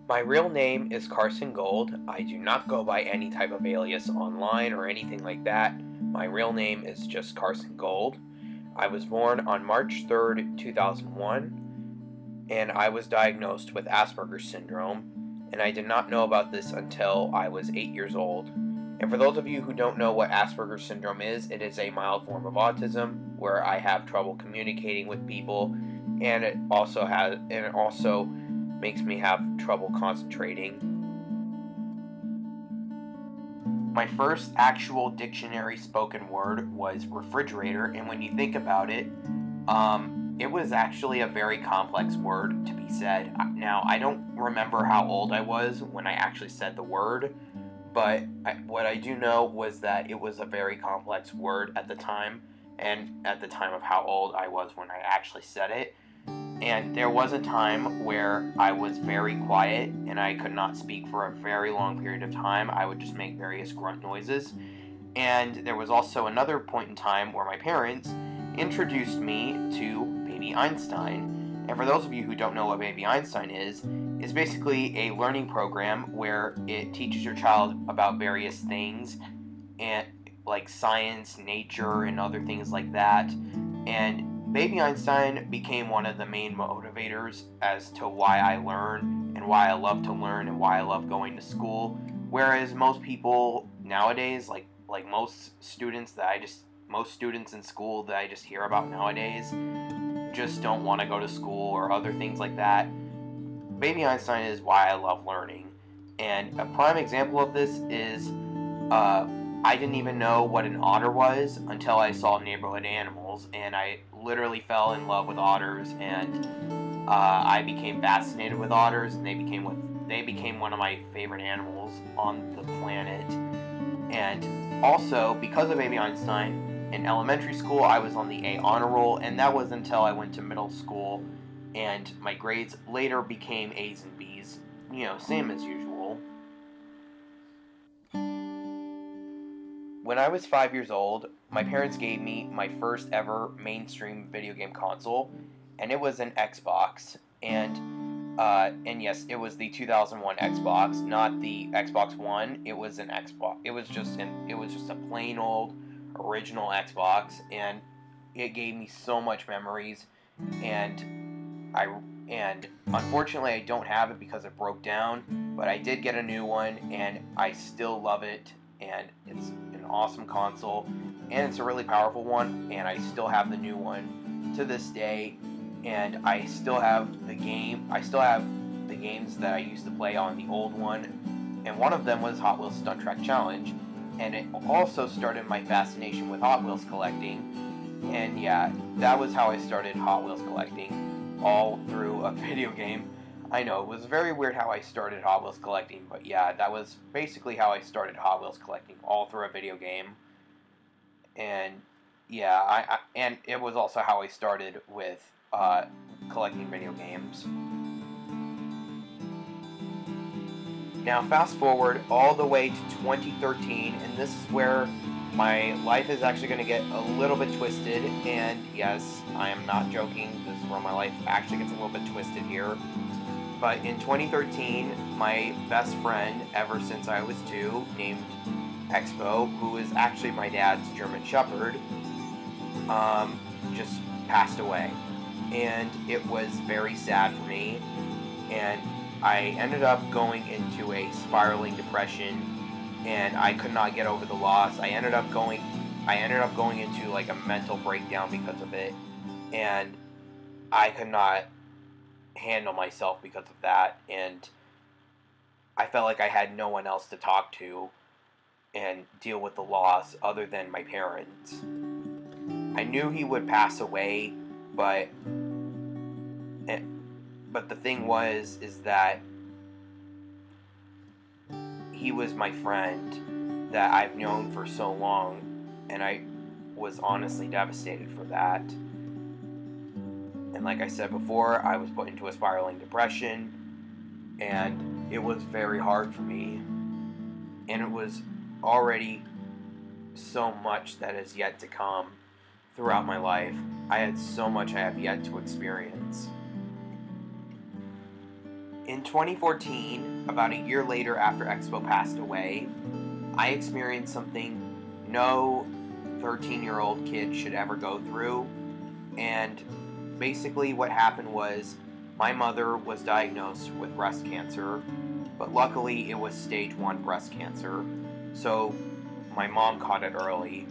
My real name is Carson Gold. I do not go by any type of alias online or anything like that. My real name is just Carson Gold. I was born on March 3rd, 2001, and I was diagnosed with Asperger's syndrome, and I did not know about this until I was 8 years old. And for those of you who don't know what Asperger's syndrome is, it is a mild form of autism where I have trouble communicating with people, and it also makes me have trouble concentrating. My first actual dictionary spoken word was refrigerator, and when you think about it, it was actually a very complex word to be said. Now, I don't remember how old I was when I actually said the word, but what I do know was that it was a very complex word at the time, and at the time of how old I was when I actually said it. And there was a time where I was very quiet and I could not speak for a very long period of time. I would just make various grunt noises. And there was also another point in time where my parents introduced me to Baby Einstein. And for those of you who don't know what Baby Einstein is, it's basically a learning program where it teaches your child about various things and like science, nature, and other things like that. And Baby Einstein became one of the main motivators as to why I learn and why I love to learn and why I love going to school. Whereas most people nowadays, like most students in school that I just hear about nowadays, just don't want to go to school or other things like that. Baby Einstein is why I love learning, and a prime example of this is I didn't even know what an otter was until I saw Neighborhood Animals, and I literally fell in love with otters, and I became fascinated with otters, and they became one of my favorite animals on the planet. And also, because of Baby Einstein, in elementary school I was on the A honor roll, and that was until I went to middle school, and my grades later became A's and B's, same as usual. When I was 5 years old, my parents gave me my first ever mainstream video game console, and it was an Xbox. And yes, it was the 2001 Xbox, not the Xbox One. It was an Xbox. It was just a plain old original Xbox, and it gave me so much memories. And unfortunately, I don't have it because it broke down. But I did get a new one, and I still love it. And it's an awesome console, and it's a really powerful one, and I still have the new one to this day, and I still have the games that I used to play on the old one, and one of them was Hot Wheels Stunt Track Challenge, and it also started my fascination with Hot Wheels collecting, and yeah, that was how I started Hot Wheels collecting, all through a video game. I know, it was very weird how I started Hot Wheels collecting, but yeah, that was basically how I started Hot Wheels collecting, all through a video game. And yeah, and it was also how I started with collecting video games. Now, fast forward all the way to 2013, and this is where my life is actually going to get a little bit twisted, and yes, I am not joking, this is where my life actually gets a little bit twisted here. But in 2013, my best friend ever since I was 2, named Expo, who is actually my dad's German Shepherd, just passed away. And it was very sad for me. And I ended up going into a spiraling depression, and I could not get over the loss. I ended up going into like a mental breakdown because of it. And I could not handle myself because of that, and I felt like I had no one else to talk to and deal with the loss other than my parents. I knew he would pass away, but the thing is that he was my friend that I've known for so long, and I was honestly devastated for that. And like I said before, I was put into a spiraling depression, and it was very hard for me. And it was already so much that is yet to come throughout my life. I had so much I have yet to experience. In 2014, about a year later after Expo passed away, I experienced something no 13-year-old kid should ever go through. And basically what happened was my mother was diagnosed with breast cancer, but luckily it was stage 1 breast cancer. So my mom caught it early,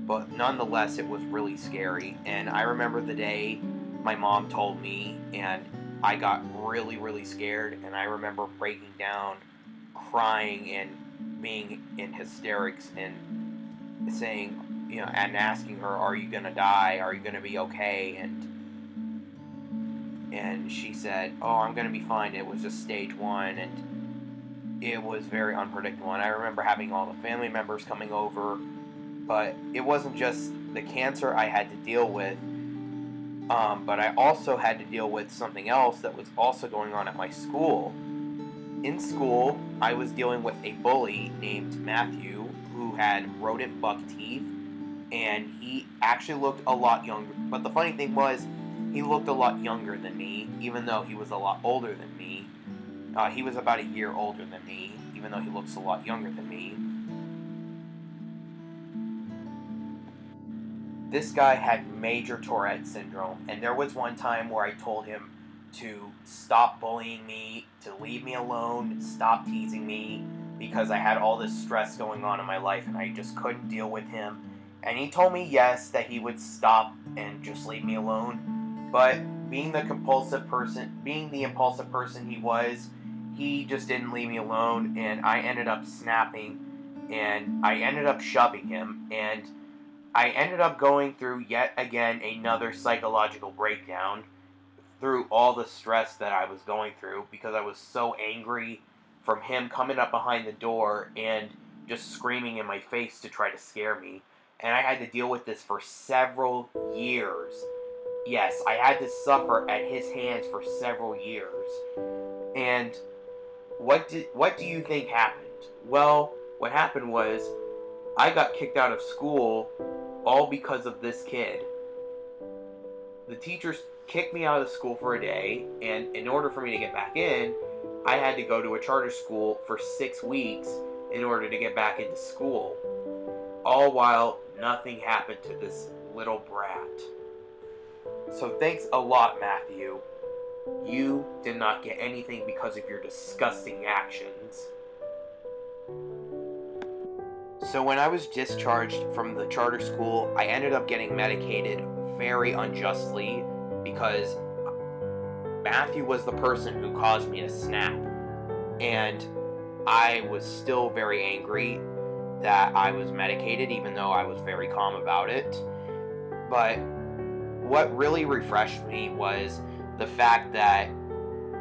but nonetheless it was really scary. And I remember the day my mom told me, and I got really, really scared, and I remember breaking down, crying, and being in hysterics, and saying, and asking her, "Are you gonna die? Are you gonna be okay?" And she said, "Oh, I'm gonna be fine. It was just stage 1," and it was very unpredictable. And I remember having all the family members coming over, but it wasn't just the cancer I had to deal with. But I also had to deal with something else that was also going on at my school. In school, I was dealing with a bully named Matthew who had rodent buck teeth, and he actually looked a lot younger. But the funny thing was, he looked a lot younger than me, even though he was a lot older than me. He was about a year older than me, even though he looks a lot younger than me. This guy had major Tourette syndrome, and there was one time where I told him to stop bullying me, to leave me alone, stop teasing me, because I had all this stress going on in my life and I just couldn't deal with him. And he told me yes, that he would stop and just leave me alone, but being the impulsive person he was, he just didn't leave me alone, and I ended up snapping, and I ended up shoving him, and I ended up going through yet again another psychological breakdown through all the stress that I was going through, because I was so angry from him coming up behind the door and just screaming in my face to try to scare me. And I had to deal with this for several years. Yes, I had to suffer at his hands for several years. And what do you think happened? Well, what happened was I got kicked out of school all because of this kid. The teachers kicked me out of school for a day, and in order for me to get back in, I had to go to a charter school for 6 weeks in order to get back into school. All while nothing happened to this little brat. So thanks a lot, Matthew. You did not get anything because of your disgusting actions. So when I was discharged from the charter school, I ended up getting medicated very unjustly because Matthew was the person who caused me to snap. And I was still very angry that I was medicated, even though I was very calm about it. But what really refreshed me was the fact that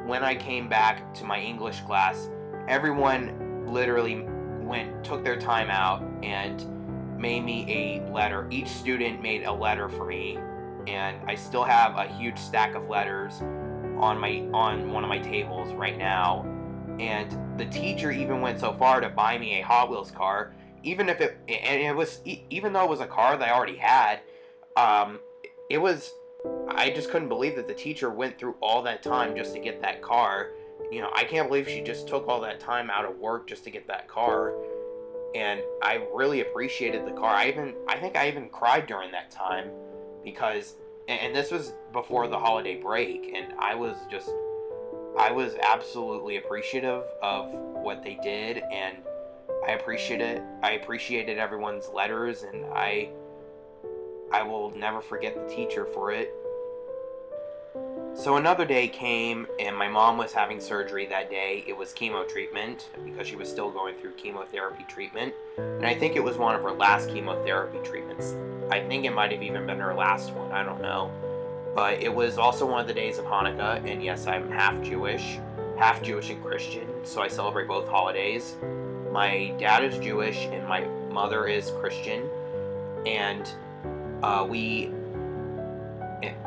when I came back to my English class, everyone literally took their time out and made me a letter. Each student made a letter for me, and I still have a huge stack of letters on one of my tables right now. And the teacher even went so far to buy me a Hot Wheels car, even though it was a car that I already had. I just couldn't believe that the teacher went through all that time just to get that car. I can't believe she just took all that time out of work just to get that car. And I really appreciated the car. I think I even cried during that time, because, and this was before the holiday break, and I was absolutely appreciative of what they did, and I appreciated everyone's letters, and I will never forget the teacher for it. So another day came, and my mom was having surgery that day. It was chemo treatment, because she was still going through chemotherapy treatment. And I think it was one of her last chemotherapy treatments. I think it might have even been her last one, I don't know. But it was also one of the days of Hanukkah, and yes, I'm half Jewish and Christian, so I celebrate both holidays. My dad is Jewish, and my mother is Christian, and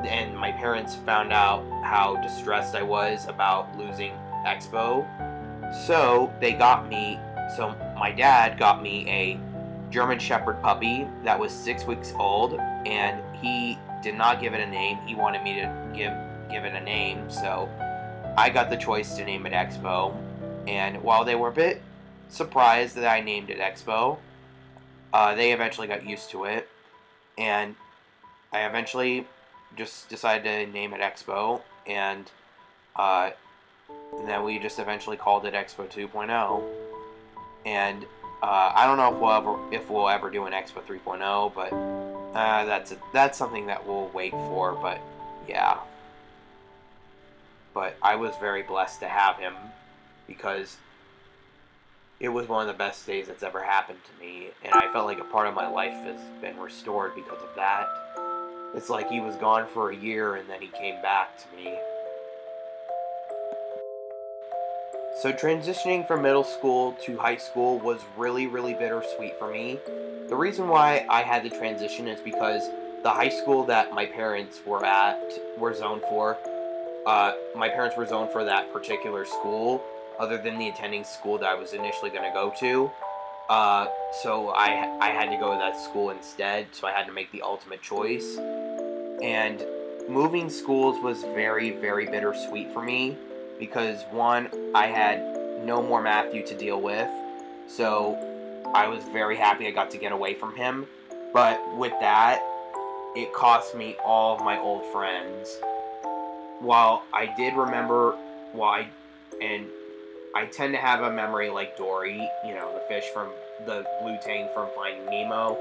and my parents found out how distressed I was about losing Expo, so my dad got me a German Shepherd puppy that was 6 weeks old, and he did not give it a name. He wanted me to give it a name, so I got the choice to name it Expo, and while they were a bit surprised that I named it Expo, they eventually got used to it, and I eventually just decided to name it Expo, and then we just eventually called it Expo 2.0, and I don't know if we'll ever do an Expo 3.0, but that's something that we'll wait for. But yeah, but I was very blessed to have him because it was one of the best days that's ever happened to me, and I felt like a part of my life has been restored because of that. It's like he was gone for a year and then he came back to me. So transitioning from middle school to high school was really, really bittersweet for me. The reason why I had to transition is because the high school that my parents were zoned for, my parents were zoned for that particular school, other than the attending school that I was initially going to go to. So I had to go to that school instead, so I had to make the ultimate choice. And moving schools was very, very bittersweet for me because, one, I had no more Matthew to deal with, so I was very happy I got to get away from him. But with that, it cost me all of my old friends. While I did remember and I tend to have a memory like Dory, the fish from the blue tang from Finding Nemo.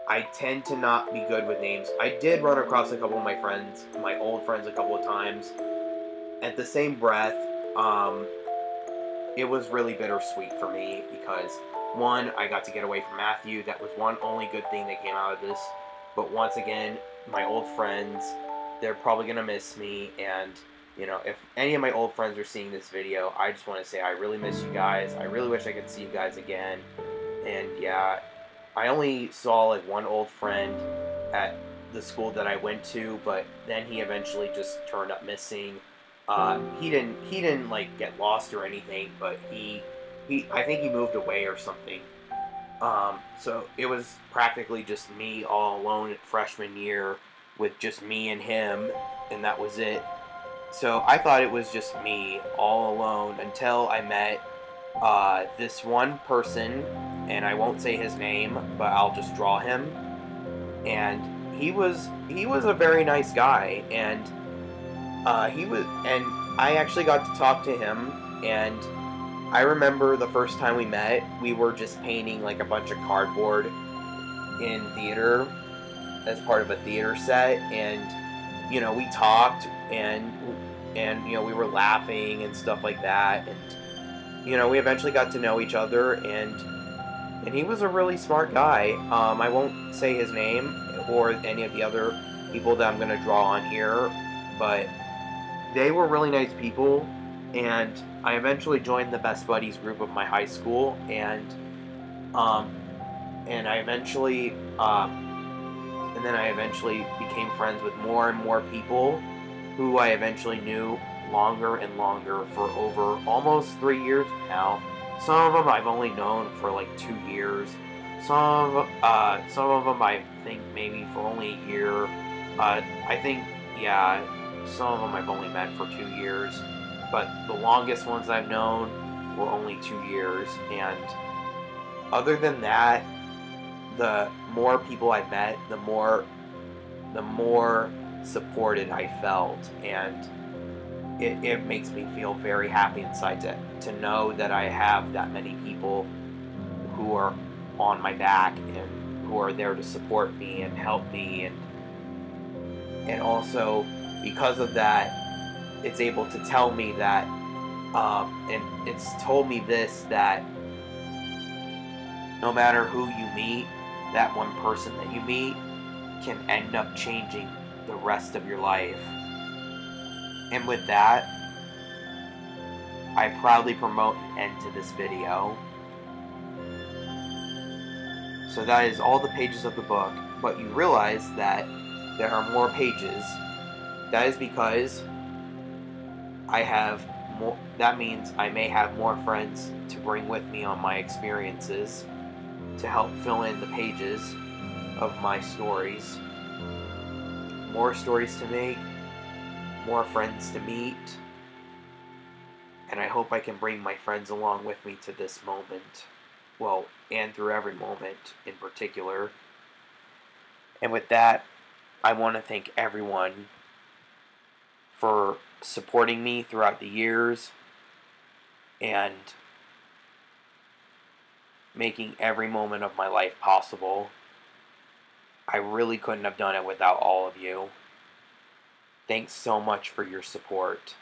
I tend to not be good with names. I did run across a couple of my old friends a couple of times. At the same breath, it was really bittersweet for me because, one, I got to get away from Matthew. That was one only good thing that came out of this. But once again, my old friends, they're probably going to miss me, and if any of my old friends are seeing this video, I just want to say I really miss you guys. I really wish I could see you guys again. And yeah, I only saw like one old friend at the school that I went to, but then he eventually just turned up missing. He didn't like get lost or anything, but I think he moved away or something. So it was practically just me all alone at freshman year with just me and him, and that was it. So I thought it was just me all alone until I met this one person, and I won't say his name, but I'll just draw him. And he was a very nice guy, and I actually got to talk to him, and I remember the first time we met, we were just painting like a bunch of cardboard in theater as part of a theater set, and we talked, and we were laughing and stuff like that, and we eventually got to know each other, and he was a really smart guy. I won't say his name or any of the other people that I'm going to draw on here, but they were really nice people, and I eventually joined the Best Buddies group of my high school, and I eventually became friends with more and more people who I eventually knew longer and longer for over almost 3 years now. Some of them I've only known for like 2 years. Some of them I think maybe for only a year. Some of them I've only met for 2 years. But the longest ones I've known were only 2 years. And other than that, the more people I met, the more supported I felt, and it makes me feel very happy inside to know that I have that many people who are on my back and who are there to support me and help me, and also because of that, it's able to tell me that and it's told me this, that no matter who you meet, that one person that you meet can end up changing the rest of your life. And with that, I proudly promote an end to this video. So that is all the pages of the book, but you realize that there are more pages. That is because I have more, that means I may have more friends to bring with me on my experiences to help fill in the pages of my stories. More stories to make, more friends to meet, And I hope I can bring my friends along with me to this moment. Well, and through every moment in particular. And with that, I want to thank everyone for supporting me throughout the years and making every moment of my life possible. I really couldn't have done it without all of you. Thanks so much for your support.